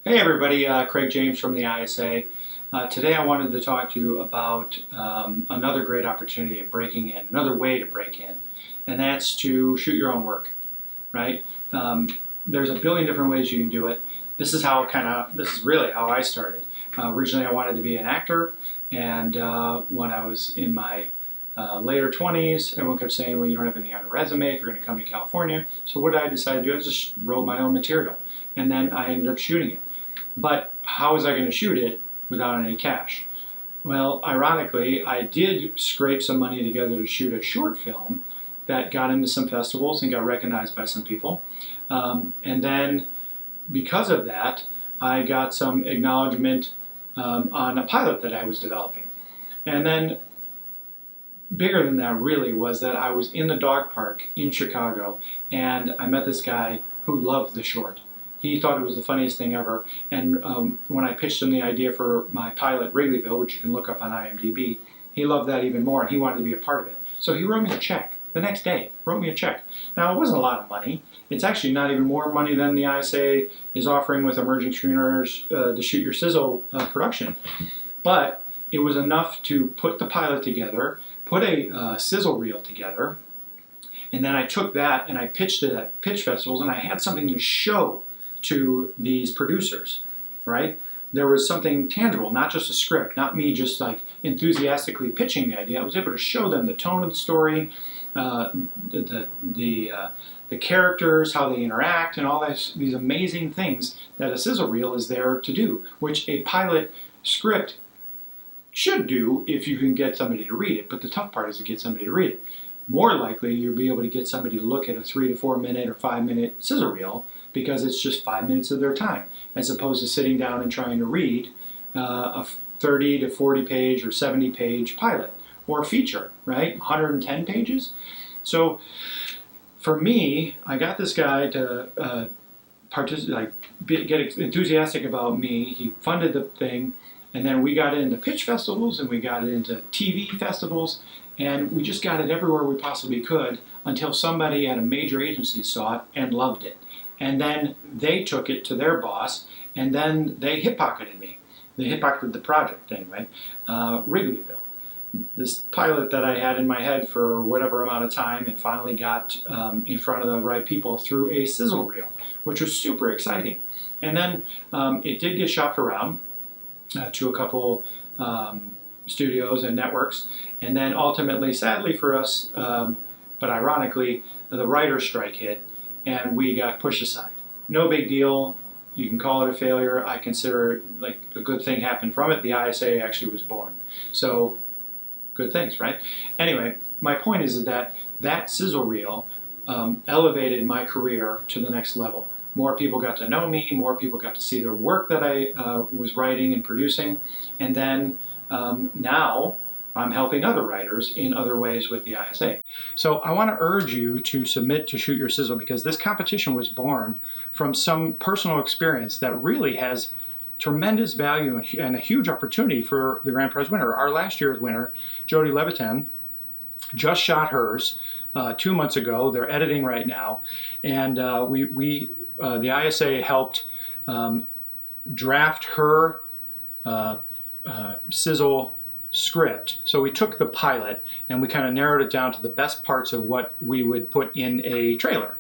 Hey everybody, Craig James from the ISA. Today I wanted to talk to you about another great opportunity of breaking in, another way to break in, and that's to shoot your own work, right? There's a billion different ways you can do it. This is really how I started. Originally I wanted to be an actor, and when I was in my later 20s, everyone kept saying, well, you don't have anything on a resume if you're going to come to California. So what did I decide to do? I just wrote my own material, and then I ended up shooting it. But how was I going to shoot it without any cash? Well, ironically, I did scrape some money together to shoot a short film that got into some festivals and got recognized by some people. And then because of that, I got some acknowledgement on a pilot that I was developing. And then bigger than that really was that I was in the dog park in Chicago and I met this guy who loved the short. He thought it was the funniest thing ever, and when I pitched him the idea for my pilot, Wrigleyville, which you can look up on IMDb, he loved that even more, and he wanted to be a part of it. So he wrote me a check the next day, wrote me a check. Now, it wasn't a lot of money. It's actually not even more money than the ISA is offering with emerging screenwriters to shoot your Sizzle production. But it was enough to put the pilot together, put a Sizzle Reel together, and then I took that and I pitched it at pitch festivals, and I had something to show to these producers, right? There was something tangible, not just a script, not me just like enthusiastically pitching the idea. I was able to show them the tone of the story, the characters, how they interact, and all these amazing things that a sizzle reel is there to do, which a pilot script should do if you can get somebody to read it. But the tough part is to get somebody to read it. More likely, you'll be able to get somebody to look at a 3 to 4 minute or 5 minute sizzle reel because it's just 5 minutes of their time, as opposed to sitting down and trying to read a 30 to 40 page or 70 page pilot or a feature, right? 110 pages. So for me, I got this guy to get enthusiastic about me. He funded the thing, and then we got it into pitch festivals and we got it into TV festivals, and we just got it everywhere we possibly could until somebody at a major agency saw it and loved it. And then they took it to their boss, and then they hip-pocketed me. They hip-pocketed the project anyway, Wrigleyville. This pilot that I had in my head for whatever amount of time and finally got in front of the right people through a sizzle reel, which was super exciting. And then it did get shopped around to a couple studios and networks, and then ultimately, sadly for us, but ironically, the writer's strike hit and we got pushed aside. No big deal. You can call it a failure. I consider it like a good thing happened from it. The ISA actually was born. So good things, right? Anyway, my point is that that sizzle reel elevated my career to the next level. More people got to know me, more people got to see the work that I was writing and producing, and then now I'm helping other writers in other ways with the ISA. So I want to urge you to submit to Shoot Your Sizzle, because this competition was born from some personal experience that really has tremendous value and a huge opportunity for the grand prize winner. Our last year's winner, Jody Levitan, just shot hers 2 months ago. They're editing right now, and the ISA helped draft her sizzle script. So we took the pilot and we kind of narrowed it down to the best parts of what we would put in a trailer.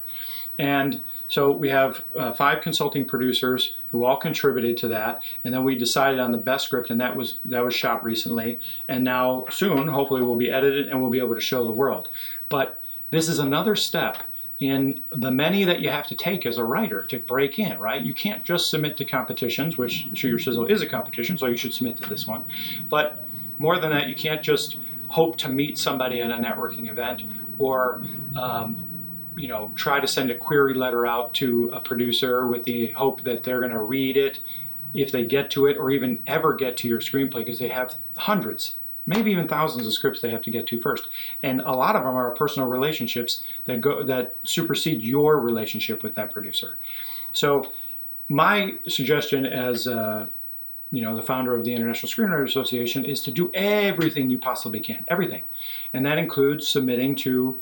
And so we have 5 consulting producers who all contributed to that, and then we decided on the best script, and that was shot recently, and now soon hopefully will be edited and we'll be able to show the world. But this is another step in the many that you have to take as a writer to break in, right? You can't just submit to competitions, which Shoot Your Sizzle is a competition, so you should submit to this one. But more than that, you can't just hope to meet somebody at a networking event or try to send a query letter out to a producer with the hope that they're going to read it if they get to it, or even ever get to your screenplay, because they have hundreds, maybe even thousands of scripts they have to get to first. And a lot of them are personal relationships that supersede your relationship with that producer. So my suggestion as the founder of the International Screenwriters Association is to do everything you possibly can, everything. And that includes submitting to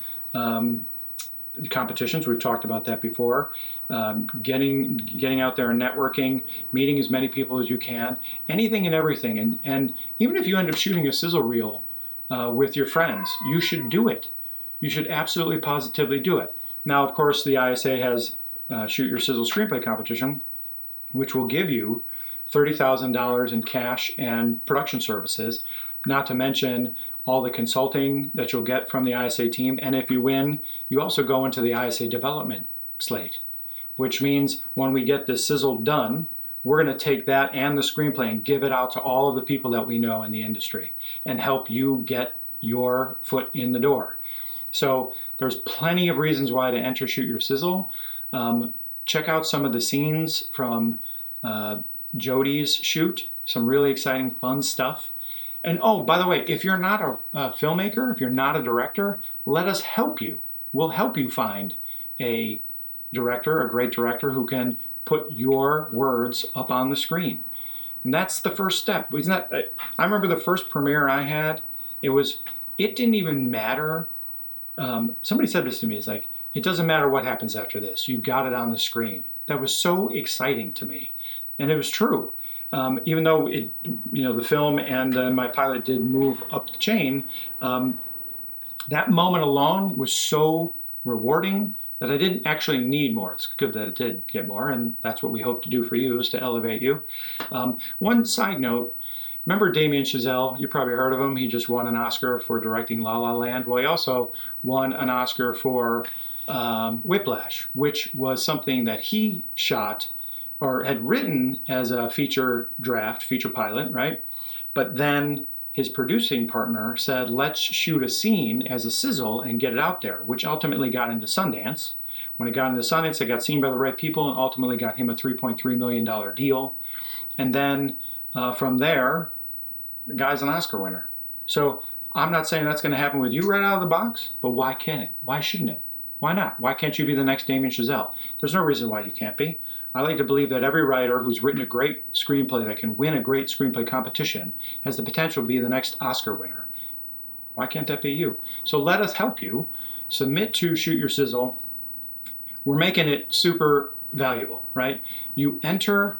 competitions. We've talked about that before. Getting out there and networking, meeting as many people as you can, anything and everything. And even if you end up shooting a sizzle reel with your friends, you should do it. You should absolutely positively do it. Now, of course, the ISA has Shoot Your Sizzle Screenplay Competition, which will give you $30,000 in cash and production services, not to mention all the consulting that you'll get from the ISA team. And if you win, you also go into the ISA development slate, which means when we get this sizzle done, we're going to take that and the screenplay and give it out to all of the people that we know in the industry and help you get your foot in the door. So there's plenty of reasons why to enter Shoot Your Sizzle. Check out some of the scenes from Jody's shoot, some really exciting, fun stuff. And oh, by the way, if you're not a filmmaker, if you're not a director, let us help you. We'll help you find a director, a great director who can put your words up on the screen. And that's the first step. I remember the first premiere I had, it didn't even matter. Somebody said this to me, it's like, it doesn't matter what happens after this, you got it on the screen. That was so exciting to me. And it was true. Even though the film and my pilot did move up the chain, that moment alone was so rewarding that I didn't actually need more. It's good that it did get more, and that's what we hope to do for you, is to elevate you. One side note, remember Damien Chazelle? You probably heard of him. He just won an Oscar for directing La La Land. Well, he also won an Oscar for Whiplash, which was something that he shot or had written as a feature pilot, right? But then his producing partner said, let's shoot a scene as a sizzle and get it out there, which ultimately got into Sundance. When it got into Sundance, it got seen by the right people and ultimately got him a $3.3 million deal. And then from there, the guy's an Oscar winner. So I'm not saying that's going to happen with you right out of the box, but why can't it? Why shouldn't it? Why not? Why can't you be the next Damien Chazelle? There's no reason why you can't be. I like to believe that every writer who's written a great screenplay that can win a great screenplay competition has the potential to be the next Oscar winner. Why can't that be you? So let us help you. Submit to Shoot Your Sizzle. We're making it super valuable, right? You enter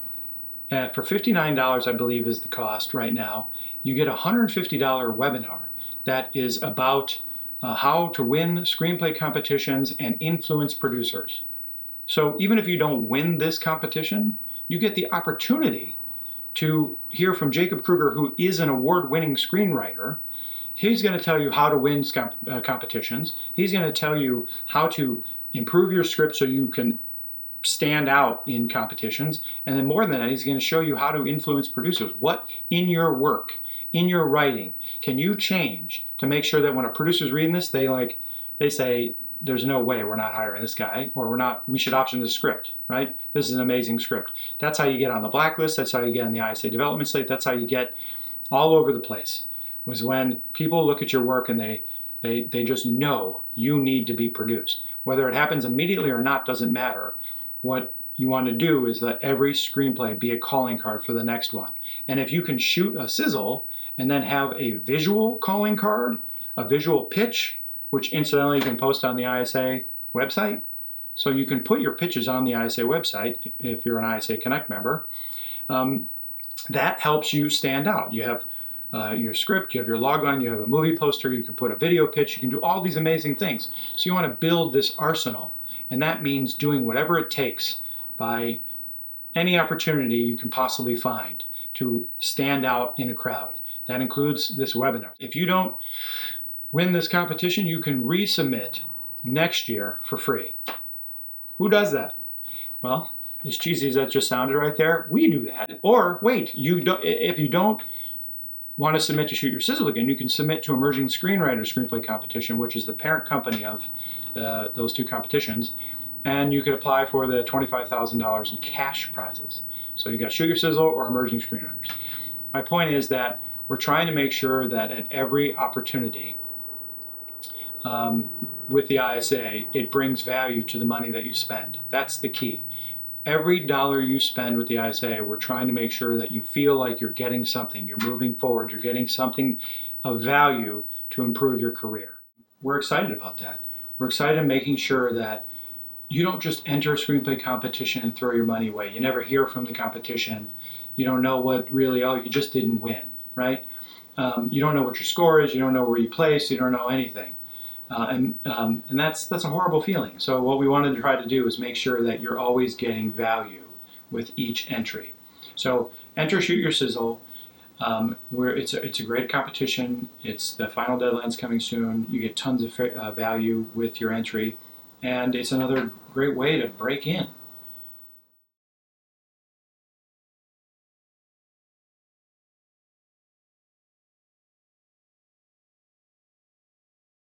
for $59, I believe is the cost right now. You get a $150 webinar that is about how to win screenplay competitions and influence producers. So even if you don't win this competition, you get the opportunity to hear from Jacob Kruger, who is an award-winning screenwriter. He's going to tell you how to win competitions. He's going to tell you how to improve your script so you can stand out in competitions. And then more than that, he's going to show you how to influence producers. What in your work, in your writing, can you change to make sure that when a producer's reading this, they say, there's no way we're not hiring this guy, or we should option this script, right? This is an amazing script. That's how you get on the blacklist. That's how you get on the ISA development slate. That's how you get all over the place, was when people look at your work and they just know you need to be produced. Whether it happens immediately or not doesn't matter. What you want to do is let every screenplay be a calling card for the next one. And if you can shoot a sizzle and then have a visual calling card, a visual pitch, which incidentally you can post on the ISA website. So you can put your pitches on the ISA website if you're an ISA Connect member. That helps you stand out. You have your script, you have your logline, you have a movie poster, you can put a video pitch, you can do all these amazing things. So you want to build this arsenal, and that means doing whatever it takes by any opportunity you can possibly find to stand out in a crowd. That includes this webinar. If you don't win this competition, you can resubmit next year for free. Who does that? Well, as cheesy as that just sounded right there, we do that. Or wait, if you don't want to submit to Shoot Your Sizzle again, you can submit to Emerging Screenwriter Screenplay Competition, which is the parent company of those two competitions, and you could apply for the $25,000 in cash prizes. So you got Shoot Your Sizzle or Emerging Screenwriters. My point is that we're trying to make sure that at every opportunity with the ISA, it brings value to the money that you spend. That's the key. Every dollar you spend with the ISA, we're trying to make sure that you feel like you're getting something, you're moving forward, you're getting something of value to improve your career. We're excited about that. We're excited in making sure that you don't just enter a screenplay competition and throw your money away. You never hear from the competition. You don't know what really, oh, you just didn't win, right? You don't know what your score is. You don't know where you placed. You don't know anything. And that's a horrible feeling. So what we wanted to try to do is make sure that you're always getting value with each entry. So enter Shoot Your Sizzle. Where it's a great competition. It's the final deadline's coming soon. You get tons of value with your entry, and it's another great way to break in.